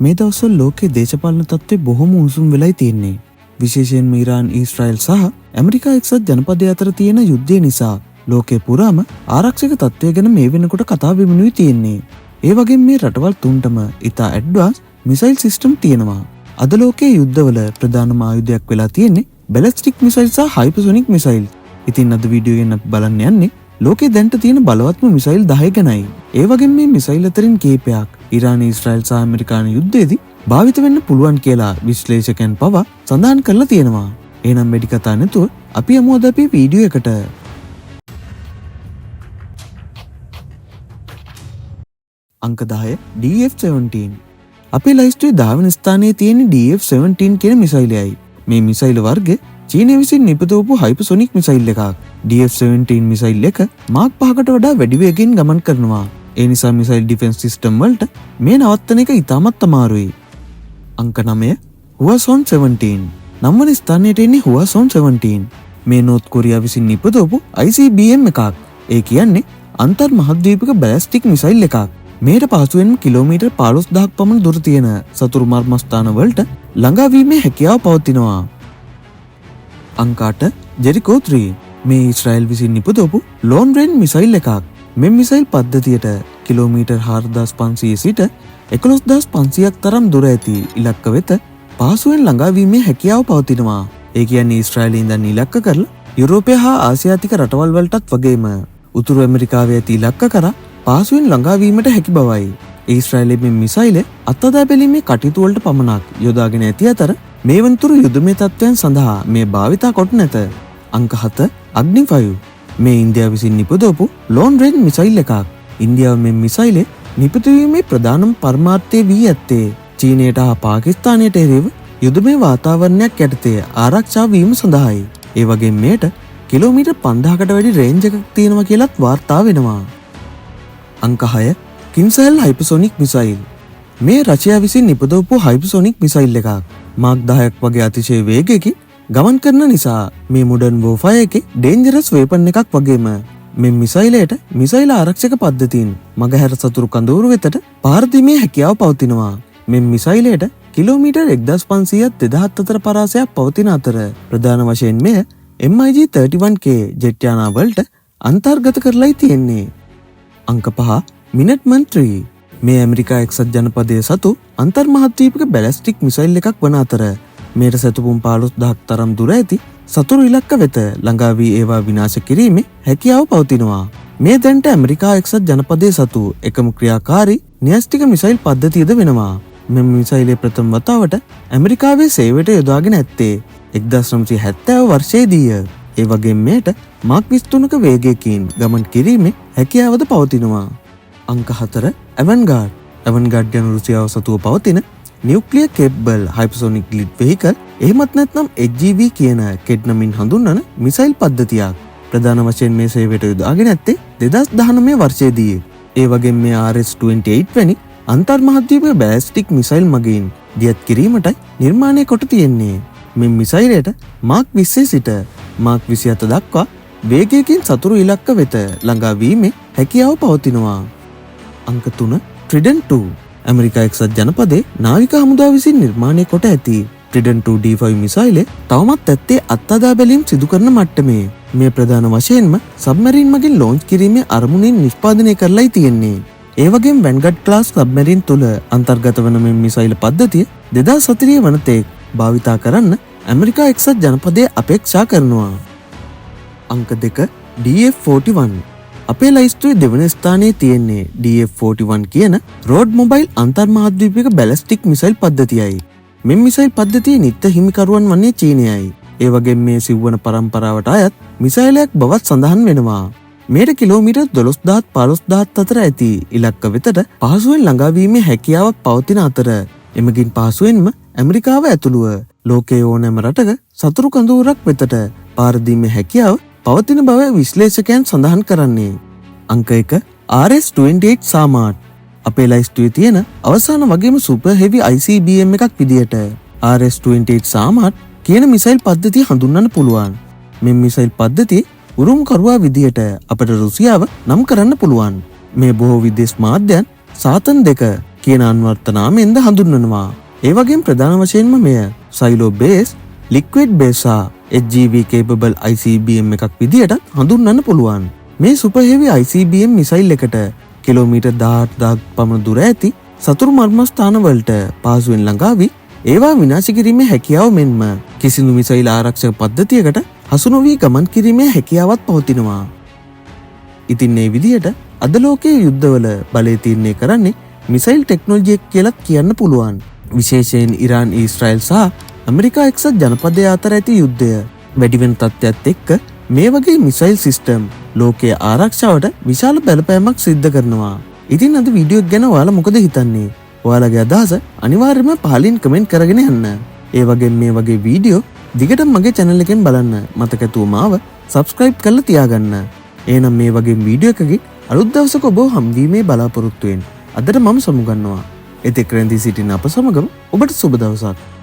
මේ දවස්වල ලෝකයේ දේශපාලන තත්ත්වය බොහොම උණුසුම් වෙලයි තියෙන්නේ. විශේෂයෙන්ම ඉරාන්, ඊශ්‍රායල් සහ ඇමරිකා එක්සත් ජනපදයේ අතර තියෙන යුද්ධය නිසා ලෝකේ පුරාම ආරක්ෂක තත්ත්වය ගැන මේ වෙනකොට කතා බිමනුයි තියෙන්නේ. ඒ වගේම මේ රටවල් තුනටම ඉතා ඇඩ්වාන්ස් මිසයිල් සිස්ටම් තියෙනවා. අද ලෝකයේ යුද්ධවල ප්‍රධානම ආයුධයක් වෙලා තියෙන්නේ බැලිස්ටික් මිසයිල් සහ හයිපර්සොනික් මිසයිල්. ඉතින් අද වීඩියෝ එකෙන් අපි බලන්න යන්නේ ලෝකේ දැන්ට තියෙන බලවත්ම මිසයිල් 10 ගැනයි. ඒ වගේම මේ මිසයිල් අතරින් කීපයක් ඉරාන, ඊශ්‍රායල් සහ ඇමරිකානු යුද්ධයේදී භාවිත වෙන්න පුළුවන් කියලා විශ්ලේෂකයන් පවා සඳහන් කරලා තියෙනවා. එහෙනම් වැඩි කතා නැතුව අපි යමු අද අපේ වීඩියෝ එකට. අංක 10 DF-17. අපේ ලයිස්ට්ුවේ 10 වෙනි ස්ථානයේ තියෙන DF-17 කියන මිසයිලයයි. මේ මිසයිල වර්ගය චීනය විසින් නිපදවපු හයිපර්සොනික් මිසයිල් එකක්. DF-17 මිසයිල් එක මාක් 5කට වඩා වැඩි වේගයෙන් ගමන් කරනවා. ඒ නිසා මිසයිල් ඩිෆෙන්ස් සිස්ටම් වලට මේ නවත්තන එක ඉතාමත් අමාරුයි. අංක 9 Hwasong-17. 9 වෙනි ස්ථානයට එන්නේ Hwasong-17. මේ නෝර්ත් කොරියාව විසින් නිපදවපු ICBM එකක්. ඒ කියන්නේ අන්තර් මහද්වීපික බැලිස්ටික් මිසයිල් එකක්. මේට පහසුවෙන්ම කිලෝමීටර් 15000ක් පමණ දුර තියෙන සතුරු මර්මස්ථාන වලට ළඟා වීමේ හැකියාව පවතිනවා. අංක 8 Jericho 3. මේ ඊශ්‍රායල් විසින් නිපදවපු ලොන් රේන්ජ් මිසයිල් එකක්. මේ මිසයිල් පද්ධතියට කිලෝමීටර් 4500 සිට 11500ක් තරම් දුර ඇති ඉලක්ක වෙත පහසුවෙන් ළඟා වීමේ හැකියාව පවතිනවා. ඒ කියන්නේ ඊශ්‍රායලයේ ඉඳන් ඉලක්ක කරලා යුරෝපය හා ආසියාතික රටවල් වලටත් වගේම උතුරු ඇමරිකාවේ ඇති ඉලක්ක කරා පහසුවෙන් ළඟා වීමට හැකි බවයි. ඊශ්‍රායලයේ මේ මිසයිල අත්අදා බැලීමේ කටයුතු වලට පමණක් යොදාගෙන ඇති අතර මේ වනතුරු යුදමේ තත්ත්වයන් සඳහා මේ භාවිතා කොට නැත. අංක 7 අග්නි 5. මේ ඉන්දියාව විසින් නිපදවපු ලොන් රේන්ජ් මිසයිල් එකක්. ඉන්දියාව මේ මිසයිලේ නිපදවීමේ ප්‍රධානම පරමාර්ථය වී ඇත්තේ චීනයට හා පාකිස්තානයට එරෙහිව යුදමේ වාතාවරණයක් යටතේ ආරක්ෂා වීම සඳහායි. ඒ වගේම මේට කිලෝමීටර් 5000කට වැඩි රේන්ජ් එකක් තියෙනවා කියලත් වාර්තා වෙනවා. අංක 6 කින්සෙල් හයිපර්සොනික් මිසයිල්. මේ රෂ්‍යාව විසින් නිපදවපු හයිපර්සොනික් මිසයිල් එකක්. මාක් 10ක් වගේ අතිශය වේගයකින් ගමන් කරන නිසා මේ මොඩර්න් වෝෆයර් එකේ ඩේන්ජරස් වේපන් එකක් වගේම මේ මිසයිලයට මිසයිල ආරක්ෂක පද්ධතියින් මගහැර සතුරු කඳවුරු වෙතට පාර දීමේ හැකියාව පවතිනවා. මේ මිසයිලයට කිලෝමීටර් 1500ත් 2000ත් අතර පරාසයක් පවතින අතර ප්‍රධාන වශයෙන් මෙය MiG-31K ජෙට් යානා වලට අන්තර්ගත කරලායි තියෙන්නේ. අංක 5 මිනිට්මන් 3. මේ ඇමරිකා එක්සත් ජනපදයේ සතු අන්තර් මහද්වීපික බැලිස්ටික් මිසයිල් එකක් වන අතර මේට සැතපුම් 15000ක් තරම් දුර ඇති සතුරු ඉලක්ක වෙත ළඟා වී ඒවා විනාශ කිරීමේ හැකියාව පවතිනවා. මේ දැනට ඇමරිකා එක්සත් ජනපදයේ සතු එකම ක්‍රියාකාරී න්‍යෂ්ටික මිසයිල් පද්ධතියද වෙනවා. මෙම මිසයිලේ ප්‍රථම වතාවට ඇමරිකාවේ සේවයට යොදාගෙන ඇත්තේ 1970 වර්ෂයේදීය. ඒ වගේම මේට මාක් 23ක වේගයකින් ගමන් කිරීමේ හැකියාවද පවතිනවා. අංක 4 ඇවන්ගාඩ්. ඇවන්ගාඩ් යන රුසියාව සතුව පවතින නියුක්ලියර් කේපබල් හයිපර්සොනික් ග්ලිඩ් වෙහිකල් එහෙමත් නැත්නම් HGV කියන කෙඩ් නමින් හඳුන්වන මිසයිල් පද්ධතියක්. ප්‍රධාන වශයෙන් මේ සේවයට යොදාගෙන ඇත්තේ 2019 වර්ෂයේදී. ඒ වගේම මේ RS-28 වැනි අන්තර් මහද්වීපීය බැලිස්ටික් මිසයිල් මගින් දියත් කිරීමටයි නිර්මාණය කොට තියෙන්නේ. මේ මිසයිලයට මාක් 20 සිට මාක් 27 දක්වා වේගයකින් සතුරු ඉලක්ක වෙත ළඟා වීමේ හැකියාව පවතිනවා. අංක 3 Trident 2. ඇමරිකා එක්සත් ජනපදයේ නාවික හමුදාව විසින් නිර්මාණය කොට ඇති Trident 2 D5 මිසයිලේ තවමත් ඇත්තේ අත්අදා බැලීම් සිදු කරන මට්ටමේ. මේ ප්‍රධාන වශයෙන්ම සබ්මරීන් මගින් ලොන්ච් කිරීමේ අරමුණින් නිෂ්පාදනය කරලායි තියෙන්නේ. ඒ වගේම වැන්ගඩ් ක්ලාස් සබ්මරීන් තුල අන්තර්ගත වන මේ මිසයිල් පද්ධතිය 2004 වනතෙක් භාවිතා කරන්න ඇමරිකා එක්සත් ජනපදයේ අපේක්ෂා කරනවා. අංක 2 DF-41. අපේ ලයිස්ට්ුවේ දෙවන ස්ථානයේ තියෙන්නේ DF-41 කියන රෝඩ් මොබයිල් අන්තර් මහද්වීපික බැලිස්ටික් මිසයිල් පද්ධතියයි. මේ මිසයිල් පද්ධතියේ නිත්‍ය හිමිකරුවන් වන්නේ චීනයයි. ඒ වගේම මේ සිව්වන පරම්පරාවට අයත් මිසයිලයක් බවත් සඳහන් වෙනවා. මේට කිලෝමීටර් 12000ත් 15000ත් අතර ඇති ඉලක්ක වෙතට පහසුවෙන් ළඟා වීමේ හැකියාවක් පවතින අතර එමගින් පහසුවෙන්ම ඇමරිකාව ඇතුළුව ලෝකයේ ඕනෑම රටක සතුරු කඳවුරක් වෙතට පාර දීමේ හැකියාව පවතින බව විශ්ලේෂකයන් සඳහන් කරන්නේ. අංක 1 RS-28 සාමාට්. අපේ ලයිස්ට්ුවේ තියෙන අවසාන වගේම සුපර් හෙවි ICBM එකක් විදියට RS-28 සාමාට් කියන මිසයිල් පද්ධතිය හඳුන්වන්න පුළුවන්. මේ මිසයිල් පද්ධතිය උරුමකරුවා විදියට අපට රුසියාව නම් කරන්න පුළුවන්. මේ බොහෝ විදේශ මාධ්‍යයන් සාතන් 2 කියන අන්වර්ථ නාමයෙන්ද හඳුන්වනවා. ඒ වගේම ප්‍රධාන වශයෙන්ම මෙය සයිලෝ බේස්, ලික්විඩ් බේස් සහ HGV capable ICBM එකක් විදියට හඳුන්වන්න පුළුවන්. මේ සුපර් හෙවි ICBM මිසයිල් එකට කිලෝමීටර් 18000ක් පමණ දුර ඇති සතුරු මර්මස්ථාන වලට පහසුවෙන් ළඟා වී ඒවා විනාශ කිරීමේ හැකියාව මෙන්ම කිසිදු මිසයිල් ආරක්ෂක පද්ධතියකට හසු නොවී ගමන් කිරීමේ හැකියාවක් පවතිනවා. ඉතින් මේ විදියට අද ලෝකයේ යුද්ධවල බලය තීරණය කරන්නේ මිසයිල් ටෙක්නොලොජි එක කියලා කියන්න පුළුවන්. විශේෂයෙන් ඉරාන්, ඊශ්‍රායල් සහ ඇමරිකා එක්සත් ජනපදයේ අතර ඇති යුද්ධය වැඩි වෙන තත්ත්වයක් එක්ක මේ වගේ මිසයිල් සිස්ටම් ලෝකයේ ආරක්ෂාවට විශාල බලපෑමක් සිද්ධ කරනවා. ඉතින් අද වීඩියෝ එක ගැන ඔයාලා මොකද හිතන්නේ? ඔයාලගේ අදහස අනිවාර්යයෙන්ම පහලින් කමෙන්ට් කරගෙන යන්න. ඒ වගේම මේ වගේ වීඩියෝ දිගටම මගේ channel එකෙන් බලන්න මතක නැතුව මාව subscribe කරලා තියාගන්න. එහෙනම් මේ වගේ වීඩියෝ එකකින් අලුත් දවසක ඔබව හම්වීමේ බලාපොරොත්තු වෙන්න. අදට මම සමුගන්නවා. එතෙක් රැඳී සිටින අප සමගම ඔබට සුබ දවසක්.